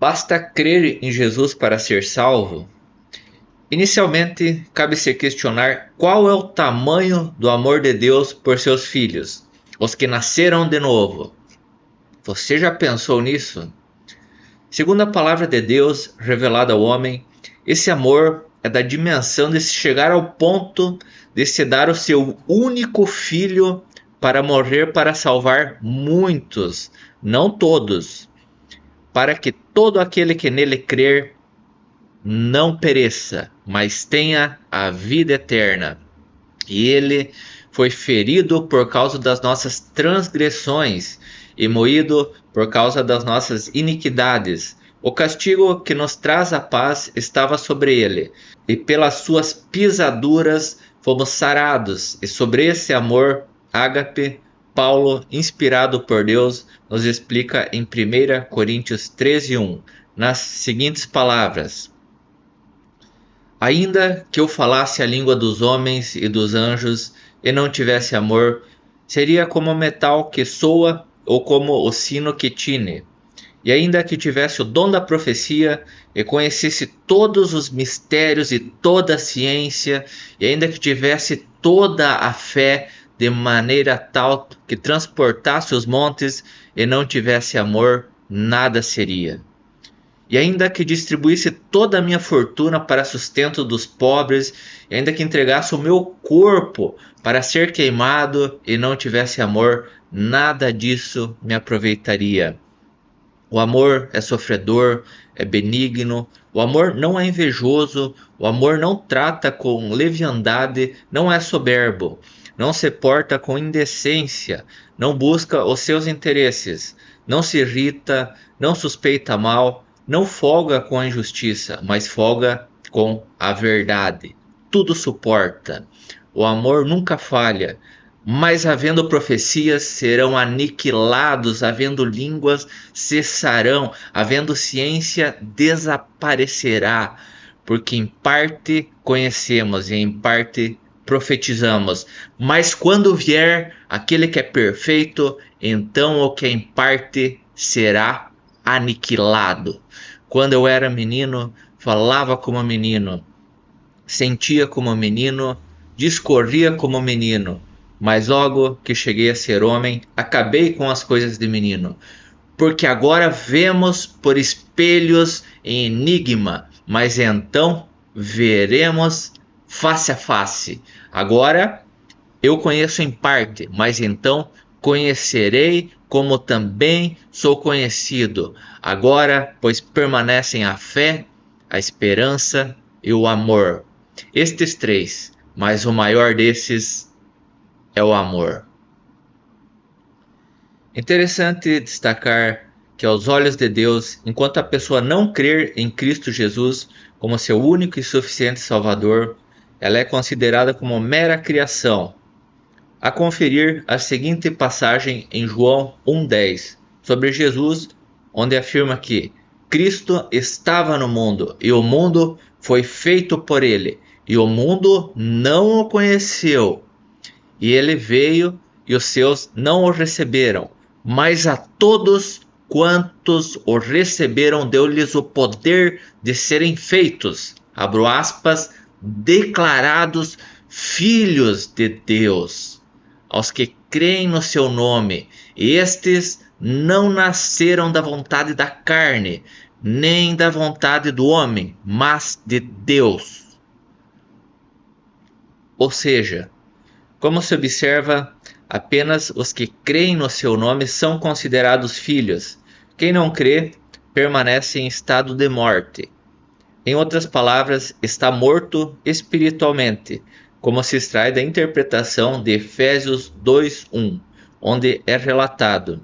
Basta crer em Jesus para ser salvo? Inicialmente, cabe se questionar qual é o tamanho do amor de Deus por seus filhos, os que nasceram de novo. Você já pensou nisso? Segundo a palavra de Deus revelada ao homem, esse amor é da dimensão de se chegar ao ponto de se dar o seu único filho para morrer para salvar muitos, não todos, para que todo aquele que nele crer não pereça, mas tenha a vida eterna. E ele foi ferido por causa das nossas transgressões e moído por causa das nossas iniquidades. O castigo que nos traz a paz estava sobre ele, e pelas suas pisaduras fomos sarados. E sobre esse amor ágape, Paulo, inspirado por Deus, nos explica em 1 Coríntios 13:1, nas seguintes palavras: Ainda que eu falasse a língua dos homens e dos anjos e não tivesse amor, seria como o metal que soa ou como o sino que tine. E ainda que tivesse o dom da profecia e conhecesse todos os mistérios e toda a ciência, e ainda que tivesse toda a fé de maneira tal que transportasse os montes e não tivesse amor, nada seria. E ainda que distribuísse toda a minha fortuna para sustento dos pobres, e ainda que entregasse o meu corpo para ser queimado e não tivesse amor, nada disso me aproveitaria. O amor é sofredor, é benigno, o amor não é invejoso, o amor não trata com leviandade, não é soberbo, não se porta com indecência, não busca os seus interesses, não se irrita, não suspeita mal, não folga com a injustiça, mas folga com a verdade. Tudo suporta. O amor nunca falha. Mas havendo profecias, serão aniquilados, havendo línguas, cessarão, havendo ciência, desaparecerá, porque em parte conhecemos e em parte profetizamos. Mas quando vier aquele que é perfeito, então o que é em parte será aniquilado. Quando eu era menino, falava como menino, sentia como menino, discorria como menino, mas logo que cheguei a ser homem, acabei com as coisas de menino. Porque agora vemos por espelhos em enigma, mas então veremos face a face. Agora eu conheço em parte, mas então conhecerei como também sou conhecido. Agora, pois permanecem a fé, a esperança e o amor. Estes três, mas o maior desses é o amor. Interessante destacar que aos olhos de Deus, enquanto a pessoa não crer em Cristo Jesus como seu único e suficiente Salvador, ela é considerada como mera criação. A conferir a seguinte passagem em João 1,10 sobre Jesus, onde afirma que Cristo estava no mundo e o mundo foi feito por ele, e o mundo não o conheceu. E ele veio e os seus não o receberam, mas a todos quantos o receberam deu-lhes o poder de serem feitos, abro aspas, declarados filhos de Deus, aos que creem no seu nome. Estes não nasceram da vontade da carne, nem da vontade do homem, mas de Deus. Ou seja, como se observa, apenas os que creem no seu nome são considerados filhos. Quem não crê permanece em estado de morte. Em outras palavras, está morto espiritualmente, como se extrai da interpretação de Efésios 2:1, onde é relatado: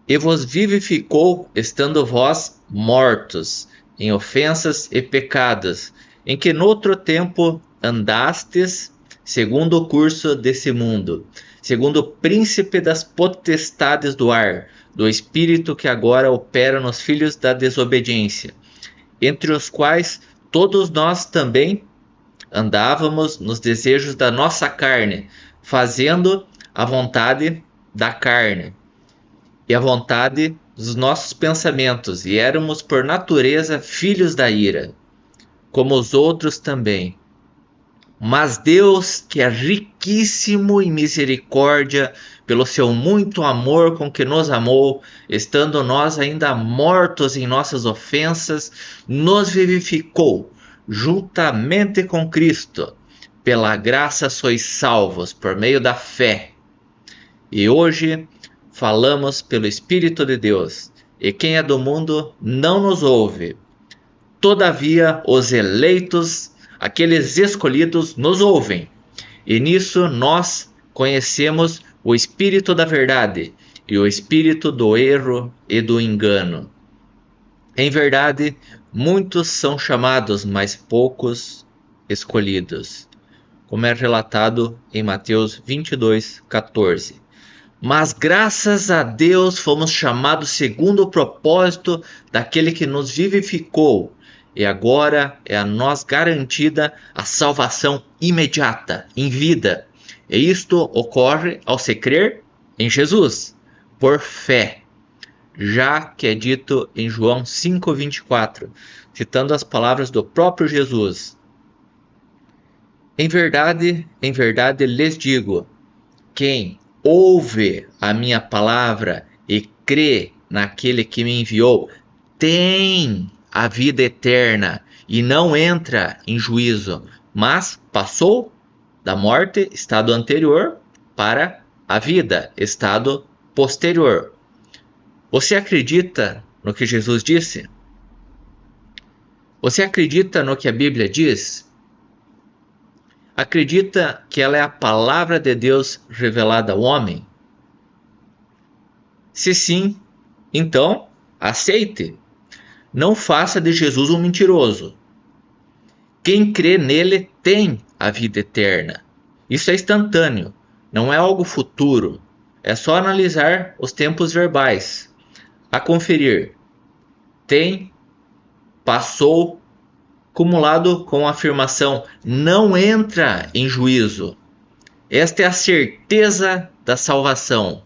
E vos vivificou, estando vós mortos, em ofensas e pecados, em que noutro tempo andastes, segundo o curso desse mundo, segundo o príncipe das potestades do ar, do espírito que agora opera nos filhos da desobediência, entre os quais todos nós também andávamos nos desejos da nossa carne, fazendo a vontade da carne e a vontade dos nossos pensamentos e éramos por natureza filhos da ira, como os outros também. Mas Deus, que é riquíssimo em misericórdia, pelo seu muito amor com que nos amou, estando nós ainda mortos em nossas ofensas, nos vivificou juntamente com Cristo. Pela graça sois salvos por meio da fé. E hoje falamos pelo Espírito de Deus, e quem é do mundo não nos ouve. Todavia, os eleitos, aqueles escolhidos, nos ouvem. E nisso nós conhecemos o espírito da verdade e o espírito do erro e do engano. Em verdade, muitos são chamados, mas poucos escolhidos, como é relatado em Mateus 22:14. Mas graças a Deus fomos chamados segundo o propósito daquele que nos vivificou, e agora é a nós garantida a salvação imediata, em vida. E isto ocorre ao se crer em Jesus, por fé, já que é dito em João 5:24, citando as palavras do próprio Jesus. Em verdade lhes digo, quem ouve a minha palavra e crê naquele que me enviou, tem a vida eterna e não entra em juízo, mas passou da morte, estado anterior, para a vida, estado posterior. Você acredita no que Jesus disse? Você acredita no que a Bíblia diz? Acredita que ela é a palavra de Deus revelada ao homem? Se sim, então aceite. Não faça de Jesus um mentiroso. Quem crê nele tem a vida eterna. Isso é instantâneo, não é algo futuro. É só analisar os tempos verbais. A conferir. Tem, passou, cumulado com a afirmação não entra em juízo. Esta é a certeza da salvação,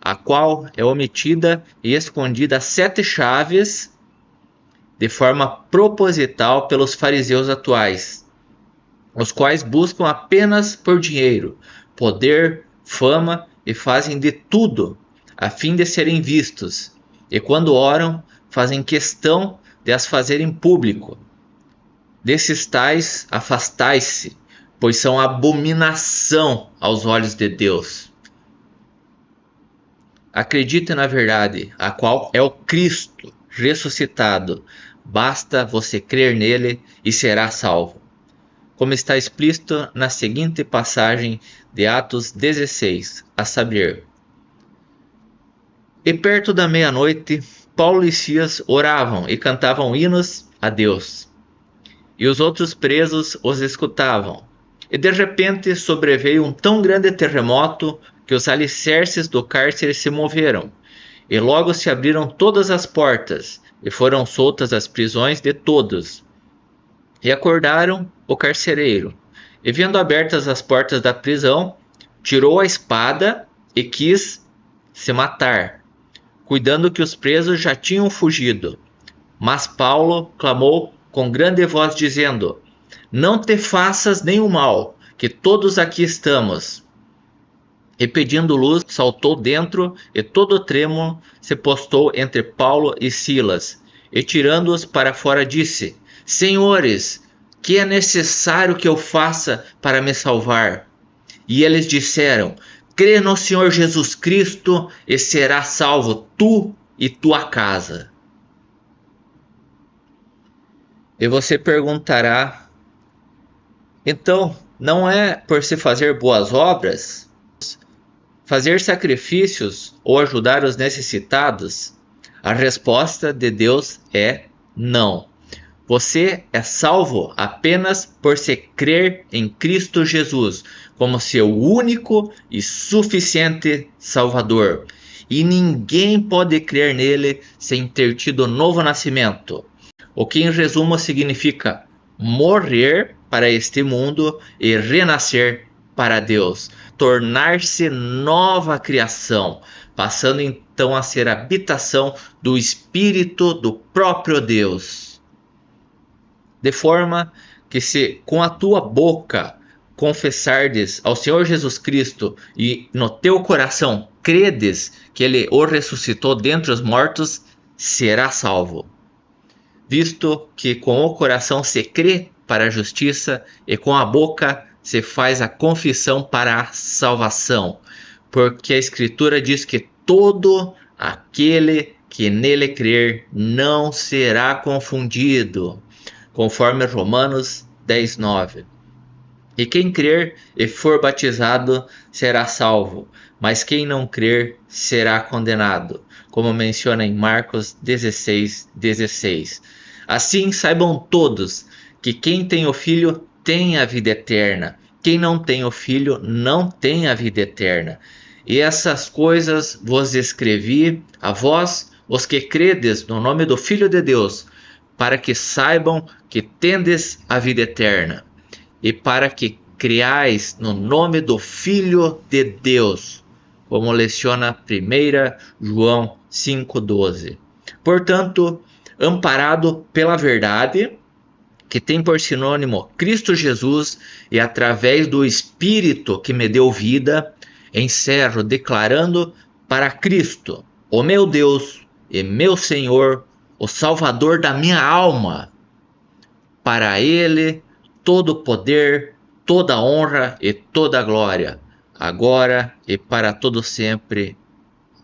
a qual é omitida e escondida a 7 chaves de forma proposital pelos fariseus atuais, os quais buscam apenas por dinheiro, poder, fama e fazem de tudo a fim de serem vistos, e quando oram, fazem questão de as fazerem público. Desses tais, afastai-se, pois são abominação aos olhos de Deus. Acredite na verdade, a qual é o Cristo ressuscitado. Basta você crer nele e será salvo. Como está explícito na seguinte passagem de Atos 16, a saber: E perto da meia-noite, Paulo e Silas oravam e cantavam hinos a Deus. E os outros presos os escutavam. E de repente sobreveio um tão grande terremoto que os alicerces do cárcere se moveram. E logo se abriram todas as portas, e foram soltas as prisões de todos. E acordaram o carcereiro. E vendo abertas as portas da prisão, tirou a espada e quis se matar, cuidando que os presos já tinham fugido. Mas Paulo clamou com grande voz, dizendo: Não te faças nenhum mal, que todos aqui estamos. E pedindo luz, saltou dentro, e todo trêmulo se postou entre Paulo e Silas. E tirando-os para fora, disse: Senhores, que é necessário que eu faça para me salvar? E eles disseram: Crê no Senhor Jesus Cristo, e serás salvo tu e tua casa. E você perguntará: então, não é por se fazer boas obras, fazer sacrifícios ou ajudar os necessitados? A resposta de Deus é não. Você é salvo apenas por se crer em Cristo Jesus como seu único e suficiente Salvador. E ninguém pode crer nele sem ter tido novo nascimento. O que em resumo significa morrer para este mundo e renascer para Deus. Tornar-se nova criação, passando em então a ser habitação do Espírito do próprio Deus. De forma que se com a tua boca confessardes ao Senhor Jesus Cristo e no teu coração credes que Ele o ressuscitou dentre os mortos, serás salvo. Visto que com o coração se crê para a justiça e com a boca se faz a confissão para a salvação. Porque a Escritura diz que todo aquele que nele crer não será confundido, conforme Romanos 10:9. E quem crer e for batizado será salvo, mas quem não crer será condenado, como menciona em Marcos 16:16. Assim saibam todos que quem tem o Filho tem a vida eterna, quem não tem o Filho não tem a vida eterna. E essas coisas vos escrevi a vós, os que credes no nome do Filho de Deus, para que saibam que tendes a vida eterna, e para que creais no nome do Filho de Deus, como leciona 1 João 5:12. Portanto, amparado pela verdade, que tem por sinônimo Cristo Jesus, e através do Espírito que me deu vida, encerro declarando para Cristo, o meu Deus e meu Senhor, o Salvador da minha alma. Para Ele todo o poder, toda a honra e toda a glória, agora e para todo sempre.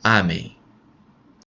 Amém.